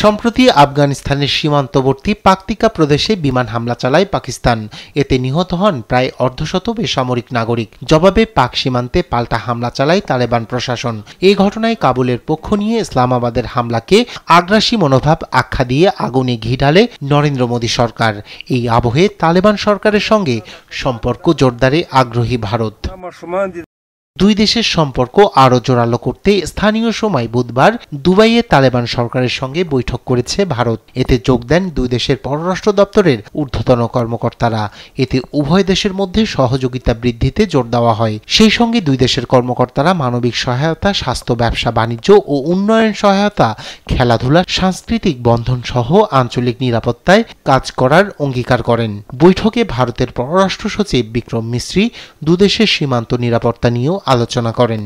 সম্প্রতি আফগানিস্তানের সীমান্তবর্তী পাকতিকা প্রদেশে বিমান হামলা চালায় পাকিস্তান। এতে নিহত হন প্রায় অর্ধশত বেসামরিক নাগরিক। জবাবে পাক সীমান্তে পাল্টা হামলা চালায় তালেবান প্রশাসন। এই ঘটনায় কাবুলের পক্ষ নিয়ে ইসলামাবাদের হামলাকে আগ্রাসী মনোভাব আখ্যা দিয়ে আগুনে ঘি ঢালে নরেন্দ্র মোদী সরকার। এই আবহে তালেবান সরকারের সঙ্গে সম্পর্ক জোরদারে আগ্রহী ভারত। দুই দেশের সম্পর্ক আরও জোরালো করতে স্থানীয় সময় বুধবার দুবাইয়ে তালেবান সরকারের সঙ্গে বৈঠক করেছে ভারত। এতে যোগ দেন দুই দেশের পররাষ্ট্র দপ্তরের ঊর্ধ্বতন কর্মকর্তারা। এতে উভয় দেশের মধ্যে সহযোগিতা বৃদ্ধিতে জোর দেওয়া হয়। সেই সঙ্গে দুই দেশের কর্মকর্তারা মানবিক সহায়তা, স্বাস্থ্য, ব্যবসা বাণিজ্য ও উন্নয়ন সহায়তা, খেলাধুলা, সাংস্কৃতিক বন্ধন সহ আঞ্চলিক নিরাপত্তায় কাজ করার অঙ্গীকার করেন। বৈঠকে ভারতের পররাষ্ট্র সচিব বিক্রম মিশ্রি দুদেশের সীমান্ত নিরাপত্তা নিয়েও আলোচনা করেন।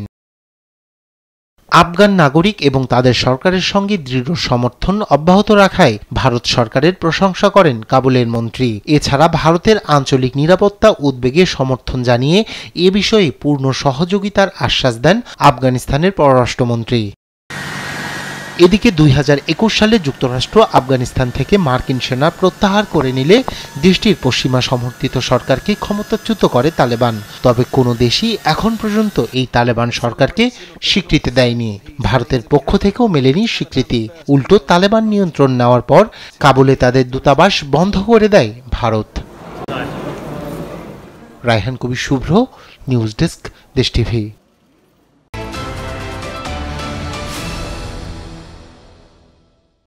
আফগান নাগরিক এবং তাদের সরকারের সঙ্গে দৃঢ় সমর্থন অব্যাহত রাখায় ভারত সরকারের প্রশংসা করেন কাবুলের মন্ত্রী। এছাড়া ভারতের আঞ্চলিক নিরাপত্তা উদ্বেগে সমর্থন জানিয়ে এ বিষয়ে পূর্ণ সহযোগিতার আশ্বাস দেন আফগানিস্তানের পররাষ্ট্রমন্ত্রী। এদিকে 2021 সালে যুক্তরাষ্ট্র আফগানিস্তান থেকে মার্কিন সেনা প্রত্যাহার করে নিলে দেশটির পশ্চিমা সমর্থিত সরকারকে ক্ষমতাচ্যুত করে তালেবান। তবে কোনো দেশই এখন পর্যন্ত এই তালেবান সরকারকে স্বীকৃতি দেয়নি। ভারতের পক্ষ থেকেও মেলেনি স্বীকৃতি। উল্টো তালেবান নিয়ন্ত্রণ নেওয়ার পর কাবুলে তাদের দূতাবাস বন্ধ করে দেয় ভারত। রায়হান কবির শুভ্র, নিউজ ডেস্ক, দেশ টিভি।